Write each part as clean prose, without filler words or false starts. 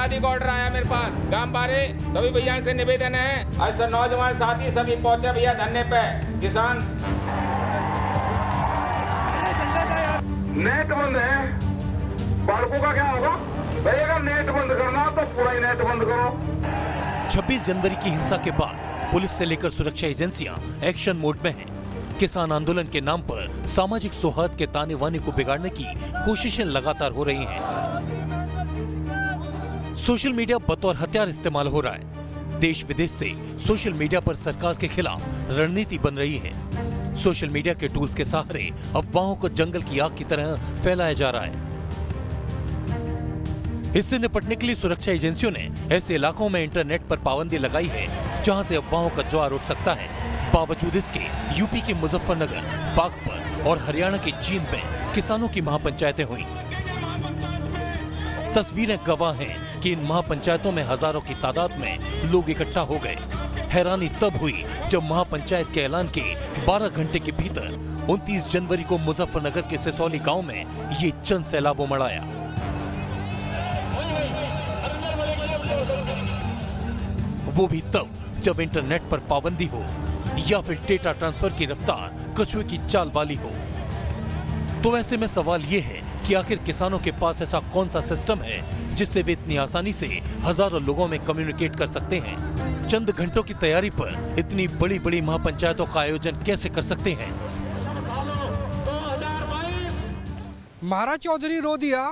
आजादी का ऑर्डर आया मेरे पास। गांव बारे सभी भैया से निवेदन है, और सब नौजवान साथी सभी पहुंचे भैया धरने पे। किसान नेट बंद है, बालकों का क्या होगा भाई? अगर नेट बंद करना तो पूरा ही नेट बंद करो। 26 जनवरी की हिंसा के बाद पुलिस से लेकर सुरक्षा एजेंसियां एक्शन मोड में हैं। किसान आंदोलन के नाम पर सामाजिक सौहार्द के ताने बाने को बिगाड़ने की कोशिशें लगातार हो रही हैं। सोशल मीडिया बतौर हथियार इस्तेमाल हो रहा है। देश विदेश से सोशल मीडिया पर सरकार के खिलाफ रणनीति बन रही है। सोशल मीडिया के टूल्स के सहारे अफवाहों को जंगल की आग की तरह फैलाया जा रहा है। इससे निपटने के लिए सुरक्षा एजेंसियों ने ऐसे इलाकों में इंटरनेट पर पाबंदी लगाई है जहां से अफवाहों का ज्वार उठ सकता है। बावजूद इसके यूपी के मुजफ्फरनगर, बागपत और हरियाणा के जींद में किसानों की महापंचायतें हुई। तस्वीरें गवाह हैं कि इन महापंचायतों में हजारों की तादाद में लोग इकट्ठा हो गए। हैरानी तब हुई जब महापंचायत के ऐलान के 12 घंटे के भीतर 29 जनवरी को मुजफ्फरनगर के सिसौली गांव में ये चंद सैलाब उमड़ आया। वो भी तब जब इंटरनेट पर पाबंदी हो या फिर डेटा ट्रांसफर की रफ्तार कछुए की चाल वाली हो। तो ऐसे में सवाल ये है कि आखिर किसानों के पास ऐसा कौन सा सिस्टम है जिससे वे इतनी आसानी से हजारों लोगों में कम्युनिकेट कर सकते हैं। चंद घंटों की तैयारी पर इतनी बड़ी बड़ी महापंचायतों का आयोजन कैसे कर सकते हैं? महाराज चौधरी रो दिया,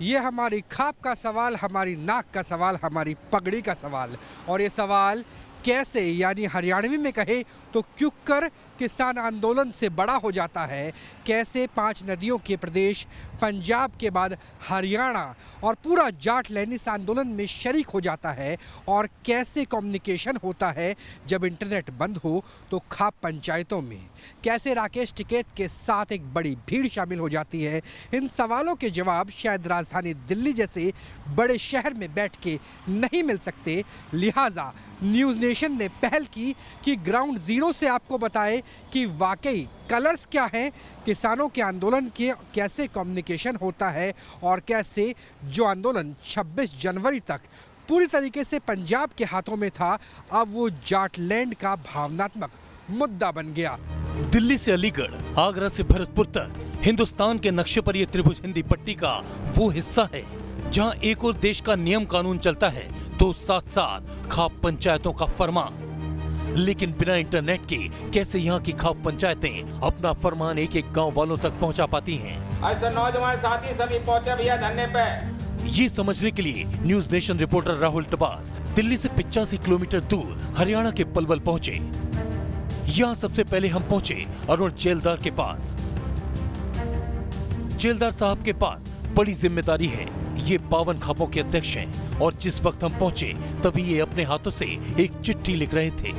ये हमारी खाप का सवाल, हमारी नाक का सवाल, हमारी पगड़ी का सवाल। और ये सवाल कैसे, यानी हरियाणवी में कहे तो क्यों कर किसान आंदोलन से बड़ा हो जाता है। कैसे 5 नदियों के प्रदेश पंजाब के बाद हरियाणा और पूरा जाट लैंड इस आंदोलन में शरीक हो जाता है। और कैसे कम्युनिकेशन होता है जब इंटरनेट बंद हो तो खाप पंचायतों में। कैसे राकेश टिकैत के साथ एक बड़ी भीड़ शामिल हो जाती है। इन सवालों के जवाब शायद राजधानी दिल्ली जैसे बड़े शहर में बैठ के नहीं मिल सकते। लिहाजा न्यूज़ नेशन ने पहल की कि ग्राउंड जीरो से आपको बताए कि वाकई कलर्स क्या हैं, किसानों के आंदोलन के कैसे कम्युनिकेशन होता है और कैसे जो आंदोलन 26 जनवरी तक पूरी तरीके से पंजाब के हाथों में था, अब वो जाटलैंड का भावनात्मक मुद्दा बन गया। दिल्ली से अलीगढ़, आगरा से भरतपुर तक हिंदुस्तान के नक्शे पर यह त्रिभुज हिंदी पट्टी का वो हिस्सा है जहां एक और देश का नियम कानून चलता है तो साथ साथ खाप पंचायतों का फरमान। लेकिन बिना इंटरनेट के कैसे यहाँ की खाप पंचायतें अपना फरमान एक एक गांव वालों तक पहुँचा पाती हैं? ऐसे नौजवान साथी सभी पहुंचे भैया धरने पे। ये समझने के लिए News Nation reporter Rahul Tabas Delhi से 85 किलोमीटर दूर हरियाणा के पलवल पहुंचे। यहाँ सबसे पहले हम पहुंचे अरुण जेलदार के पास। जेलदार साहब के पास बड़ी जिम्मेदारी है। ये 52 खापों के अध्यक्ष हैं और जिस वक्त हम पहुंचे तभी ये अपने हाथों से एक चिट्ठी लिख रहे थे।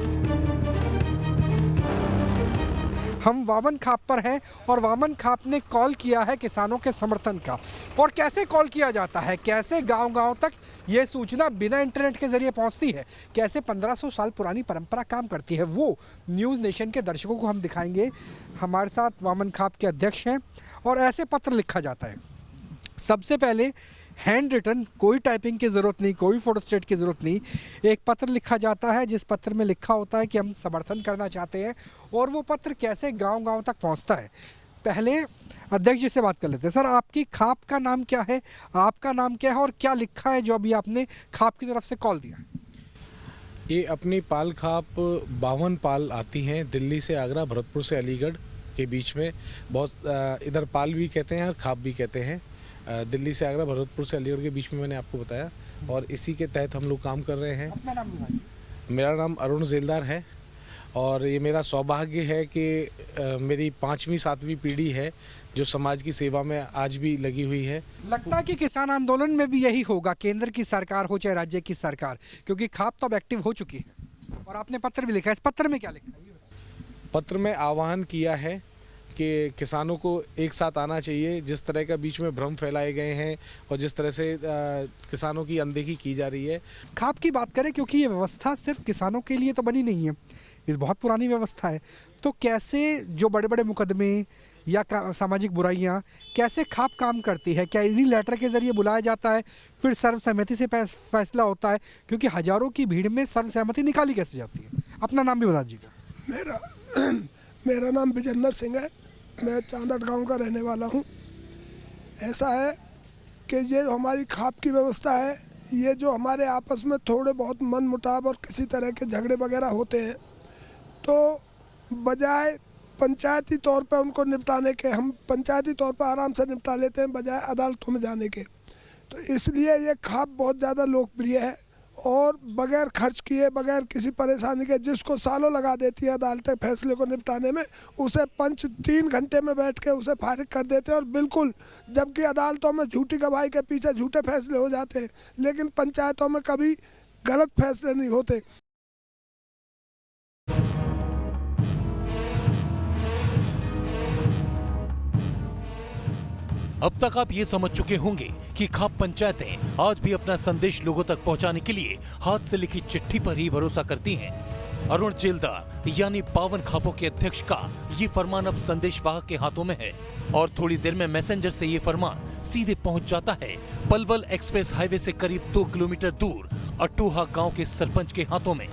हम वामन खाप पर हैं और वामन खाप ने कॉल किया है किसानों के समर्थन का। और कैसे कॉल किया जाता है, कैसे गांव-गांव तक ये सूचना बिना इंटरनेट के जरिए पहुंचती है, कैसे 1500 साल पुरानी परंपरा काम करती है, वो न्यूज़ नेशन के दर्शकों को हम दिखाएंगे। हमारे साथ वामन खाप के अध्यक्ष हैं और ऐसे पत्र लिखा जाता है। सबसे पहले हैंड रिटन, कोई टाइपिंग की ज़रूरत नहीं, कोई फोटोस्टेट की ज़रूरत नहीं, एक पत्र लिखा जाता है जिस पत्र में लिखा होता है कि हम समर्थन करना चाहते हैं। और वो पत्र कैसे गांव-गांव तक पहुंचता है, पहले अध्यक्ष जी से बात कर लेते हैं। सर, आपकी खाप का नाम क्या है, आपका नाम क्या है और क्या लिखा है जो अभी आपने खाप की तरफ से कॉल दिया? ये अपनी पाल खाप 52 पाल आती हैं दिल्ली से आगरा, भरतपुर से अलीगढ़ के बीच में। बहुत इधर पाल भी कहते हैं और खाप भी कहते हैं। दिल्ली से आगरा, भरतपुर से अलीगढ़ के बीच में मैंने आपको बताया, और इसी के तहत हम लोग काम कर रहे हैं। अपना नाम बताइए। मेरा नाम अरुण जेलदार है और ये मेरा सौभाग्य है कि मेरी 5वीं 7वीं पीढ़ी है जो समाज की सेवा में आज भी लगी हुई है। लगता है कि किसान आंदोलन में भी यही होगा, केंद्र की सरकार हो चाहे राज्य की सरकार, क्योंकि खाप तो अब एक्टिव हो चुकी है और आपने पत्र भी लिखा है। इस पत्र में क्या लिखा है? पत्र में आह्वान किया है कि किसानों को एक साथ आना चाहिए। जिस तरह का बीच में भ्रम फैलाए गए हैं और जिस तरह से किसानों की अनदेखी की जा रही है। खाप की बात करें, क्योंकि ये व्यवस्था सिर्फ किसानों के लिए तो बनी नहीं है, ये बहुत पुरानी व्यवस्था है, तो कैसे जो बड़े बड़े मुकदमे या सामाजिक बुराइयां, कैसे खाप काम करती है? क्या इन्हीं लेटर के जरिए बुलाया जाता है, फिर सर्वसम्मति से फैसला होता है? क्योंकि हजारों की भीड़ में सर्वसम्मति निकाली कैसे जाती है? अपना नाम भी बता दीजिएगा। मेरा नाम विजेंद्र सिंह है, मैं चांदट गांव का रहने वाला हूं। ऐसा है कि ये जो हमारी खाप की व्यवस्था है, ये जो हमारे आपस में थोड़े बहुत मन मुटाव और किसी तरह के झगड़े वगैरह होते हैं, तो बजाय पंचायती तौर पर उनको निपटाने के, हम पंचायती तौर पर आराम से निपटा लेते हैं बजाय अदालतों में जाने के। तो इसलिए ये खाप बहुत ज़्यादा लोकप्रिय है और बगैर खर्च किए, बगैर किसी परेशानी के, जिसको सालों लगा देती है अदालतें फैसले को निपटाने में, उसे पंच 3 घंटे में बैठ के उसे फारिग कर देते हैं। और बिल्कुल, जबकि अदालतों में झूठी गवाही के पीछे झूठे फैसले हो जाते हैं, लेकिन पंचायतों में कभी गलत फैसले नहीं होते। अब तक आप ये समझ चुके होंगे कि खाप पंचायतें आज भी अपना संदेश लोगों तक पहुंचाने के लिए हाथ से लिखी चिट्ठी पर ही भरोसा करती हैं। अरुण जेलदार यानी पावन खापों के अध्यक्ष का ये फरमान अब संदेशवाहक के हाथों में है और थोड़ी देर में मैसेंजर से ये फरमान सीधे पहुंच जाता है पलवल एक्सप्रेस हाईवे से करीब 2 किलोमीटर दूर अटोहा गांव के सरपंच के हाथों में।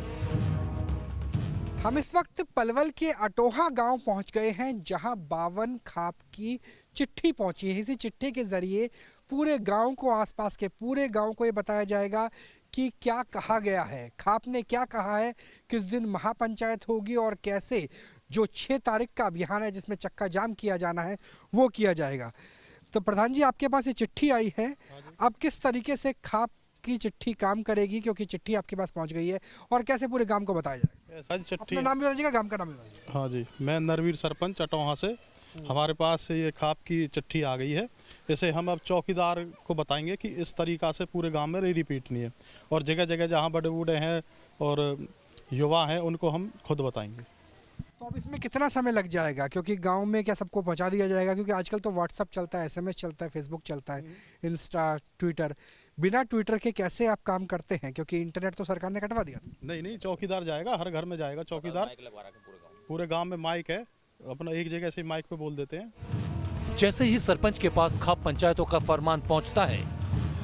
हम इस वक्त पलवल के अटोहा गांव पहुंच गए हैं, जहां 52 खाप की चिट्ठी पहुंची है। इसी चिट्ठी के जरिए पूरे गांव को, आसपास के पूरे गांव को ये बताया जाएगा कि क्या कहा गया है, खाप ने क्या कहा है, किस दिन महापंचायत होगी और कैसे जो 6 तारीख का अभियान है जिसमें चक्का जाम किया जाना है वो किया जाएगा। तो प्रधान जी, आपके पास ये चिट्ठी आई है, अब किस तरीके से खाप की चिट्ठी काम करेगी, क्योंकि चिट्ठी आपके पास पहुंच गई है, और कैसे पूरे गांव को बताया जाएगा? अपना नाम भी बताइएगा, गांव का नाम भी बताइएगा। हाँ जी, मैं नरवीर सरपंच अटोहा से। हमारे पास से ये खाप की चिट्ठी आ गई है। इसे हम अब चौकीदार को बताएंगे कि इस तरीक़ा से पूरे गांव में रिपीट नहीं है, और जगह जगह जहां बड़े बूढ़े हैं और युवा हैं उनको हम खुद बताएंगे। तो अब इसमें कितना समय लग जाएगा, क्योंकि गांव में क्या सबको पहुंचा दिया जाएगा? क्योंकि आजकल तो व्हाट्सअप चलता है, SMS चलता है, फेसबुक चलता है, इंस्टा, ट्विटर। बिना ट्विटर के कैसे आप काम करते हैं, क्योंकि इंटरनेट तो सरकार ने कटवा दिया? नहीं, चौकीदार जाएगा, हर घर में जाएगा चौकीदार। पूरे गाँव में माइक है, अपना एक जगह से माइक पे बोल देते हैं। जैसे ही सरपंच के पास खाप पंचायतों का फरमान पहुंचता है,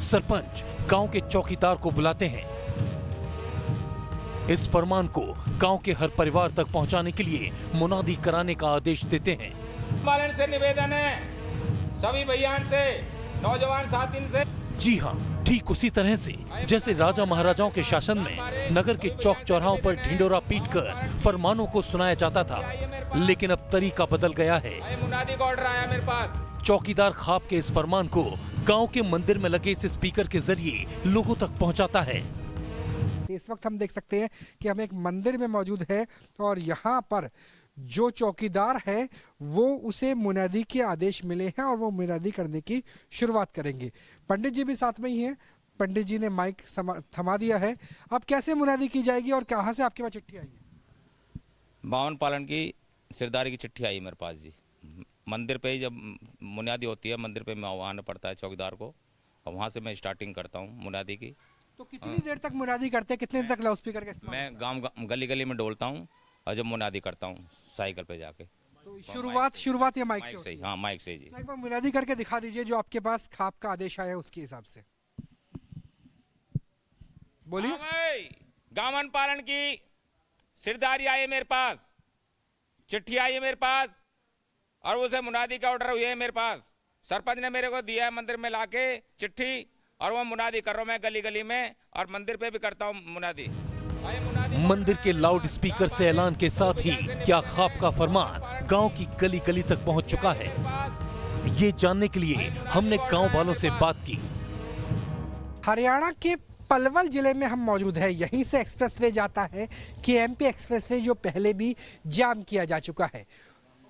सरपंच गांव के चौकीदार को बुलाते हैं। इस फरमान को गांव के हर परिवार तक पहुंचाने के लिए मुनादी कराने का आदेश देते हैं। पालन से निवेदन है, सभी भैया से, नौजवान साथी से। जी हाँ, ठीक उसी तरह से जैसे राजा महाराजाओं के शासन में नगर के चौक चौराहों पर ढिंडोरा पीटकर फरमानों को सुनाया जाता था, लेकिन अब तरीका बदल गया है। मुनादी का ऑर्डर आया मेरे पास। चौकीदार खाप के इस फरमान को गांव के मंदिर में लगे इस स्पीकर के जरिए लोगों तक पहुंचाता है। इस वक्त हम देख सकते हैं कि हम एक मंदिर में मौजूद है और यहाँ पर जो चौकीदार है वो उसे मुनादी के आदेश मिले हैं और वो मुनादी करने की शुरुआत करेंगे। पंडित जी भी साथ में ही हैं, पंडित जी ने माइक थमा दिया है। अब कैसे मुनादी की जाएगी और कहाँ से आपके पास चिट्ठी आई है? बावन पालन की सिरदारी की चिट्ठी आई मेरे पास जी। मंदिर पे ही जब मुनादी होती है, मंदिर पे मैं आना पड़ता है चौकीदार को, और वहाँ से मैं स्टार्टिंग करता हूँ मुनादी की। तो कितनी देर तक मुनादी करते हैं, कितने देर तक लाउडस्पीकर का इस्तेमाल? मैं गांव गली गली में डोलता हूँ और जब मुनादी करता हूँ साइकिल पे जाके। तो शुरुआत या माइक से? हाँ, माइक से जी। एक बार मुनादी करके दिखा दीजिए जो आपके पास खाप का आदेश आया है उसके हिसाब से बोलिए। गावन पालन की सिरदारी आई है मेरे पास, चिट्ठी आई है मेरे पास, और उसे मुनादी का ऑर्डर हुई है मेरे पास। सरपंच ने मेरे को दिया है मंदिर में लाके चिट्ठी, और वो मुनादी कर रहा हूँ मैं गली गली में, और मंदिर पे भी करता हूँ मुनादी। मंदिर के लाउड स्पीकर से ऐलान के साथ ही क्या खाप का फरमान गांव की गली गली तक पहुंच चुका है, ये जानने के लिए हमने गांव वालों से बात की। हरियाणा के पलवल जिले में हम मौजूद है। यहीं से एक्सप्रेसवे जाता है KMP एक्सप्रेसवे, जो पहले भी जाम किया जा चुका है।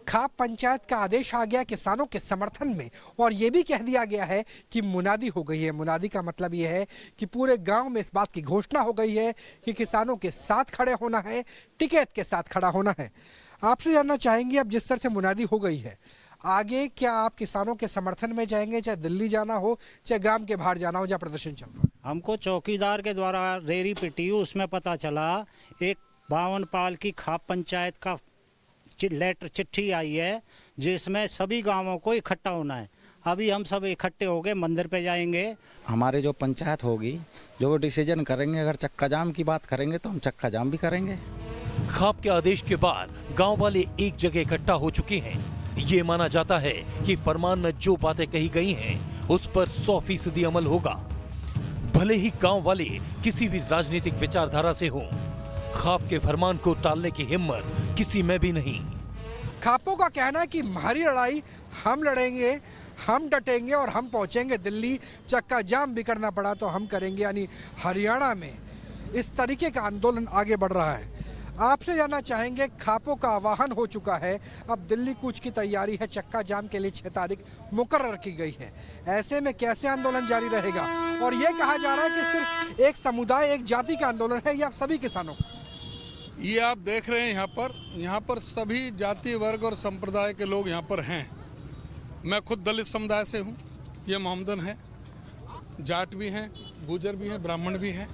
खाप पंचायत का आदेश आ गया किसानों के समर्थन में, और ये भी कह दिया गया है कि मुनादी हो गई है। मुनादी का मतलब ये है कि पूरे गांव में इस बात की घोषणा हो गई है कि किसानों के साथ खड़े होना है, टिकैत के साथ खड़ा होना है। आपसे जानना चाहेंगे, अब जिस तरह से मुनादी हो गई है, आगे क्या आप किसानों के समर्थन में जाएंगे, चाहे दिल्ली जाना हो, चाहे गांव के बाहर जाना हो जहाँ प्रदर्शन चल रहा है? हमको चौकीदार के द्वारा रेरी पिटी, उसमें पता चला एक 52 पाल की खाप पंचायत का लेटर चिट्ठी आई है जिसमें सभी गांवों को इकट्ठा होना है। अभी हम सब इकट्ठे हो गए, मंदिर पे जाएंगे। हमारे जो पंचायत होगी, जो वो डिसीजन करेंगे, अगर चक्का जाम की बात करेंगे तो हम चक्का जाम भी करेंगे। खाप के आदेश के बाद गांव वाले एक जगह इकट्ठा हो चुके हैं। ये माना जाता है कि फरमान में जो बातें कही गई हैं उस पर 100% अमल होगा, भले ही गांव वाले किसी भी राजनीतिक विचारधारा से हों। खाप के फरमान को टालने की हिम्मत किसी में भी नहीं। खापों का कहना है कि हमारी लड़ाई हम लड़ेंगे, हम डटेंगे और हम पहुंचेंगे दिल्ली। चक्का जाम भी करना पड़ा तो हम करेंगे। यानी हरियाणा में इस तरीके का आंदोलन आगे बढ़ रहा है। आपसे जानना चाहेंगे, खापों का आह्वान हो चुका है, अब दिल्ली कूच की तैयारी है। चक्का जाम के लिए 6 तारीख मुकर्रर की गई है। ऐसे में कैसे आंदोलन जारी रहेगा? और ये कहा जा रहा है कि सिर्फ एक समुदाय, एक जाति का आंदोलन है या सभी किसानों का? ये आप देख रहे हैं यहाँ पर सभी जाति वर्ग और संप्रदाय के लोग यहाँ पर हैं। मैं खुद दलित समुदाय से हूँ, ये मोहम्मदन है, जाट भी हैं, गुजर भी हैं, ब्राह्मण भी हैं।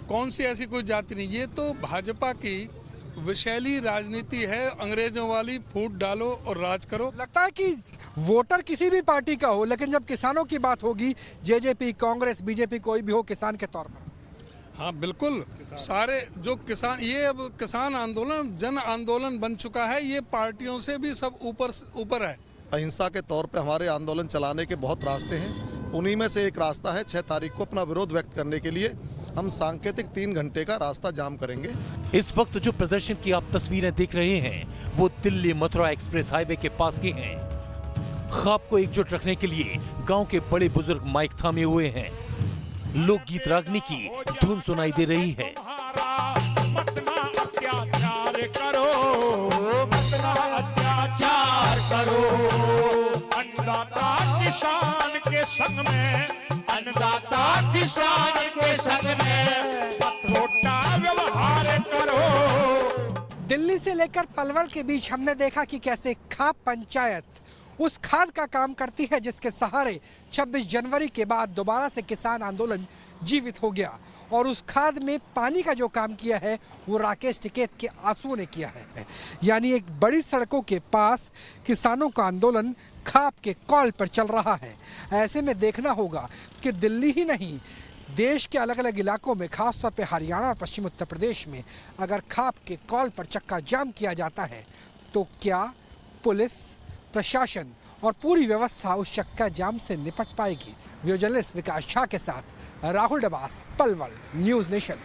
कौन सी ऐसी कोई जाति नहीं। ये तो भाजपा की विषैली राजनीति है, अंग्रेजों वाली, फूट डालो और राज करो। लगता है कि वोटर किसी भी पार्टी का हो, लेकिन जब किसानों की बात होगी, जेजेपी, कांग्रेस, बीजेपी, कोई भी हो, किसान के तौर पर। हाँ बिल्कुल, सारे जो किसान, ये अब किसान आंदोलन जन आंदोलन बन चुका है। ये पार्टियों से भी सब ऊपर है। अहिंसा के तौर पे हमारे आंदोलन चलाने के बहुत रास्ते हैं। उन्हीं में से एक रास्ता है 6 तारीख को अपना विरोध व्यक्त करने के लिए हम सांकेतिक 3 घंटे का रास्ता जाम करेंगे। इस वक्त जो प्रदर्शन की आप तस्वीरें देख रहे हैं वो दिल्ली मथुरा एक्सप्रेस हाईवे के पास की हैं। खाप को एकजुट रखने के लिए गांव के बड़े बुजुर्ग माइक थामे हुए हैं। लोकगीत रागनी की धुन सुनाई दे रही है। अत्याचार करो, अन्नदाता किसान के संग में, अन्नदाता किसान के संग में छोटा व्यवहार करो। दिल्ली से लेकर पलवल के बीच हमने देखा कि कैसे खाप पंचायत उस खाद का काम करती है जिसके सहारे 26 जनवरी के बाद दोबारा से किसान आंदोलन जीवित हो गया। और उस खाद में पानी का जो काम किया है वो राकेश टिकैत के आंसुओं ने किया है। यानी एक बड़ी सड़कों के पास किसानों का आंदोलन खाप के कॉल पर चल रहा है। ऐसे में देखना होगा कि दिल्ली ही नहीं, देश के अलग अलग इलाकों में, खासतौर पे हरियाणा और पश्चिम उत्तर प्रदेश में अगर खाप के कॉल पर चक्का जाम किया जाता है तो क्या पुलिस, प्रशासन और पूरी व्यवस्था उस चक्का जाम से निपट पाएगी? वीडियो जर्नलिस्ट विकास झा के साथ राहुल डबास, पलवल, न्यूज़ नेशन।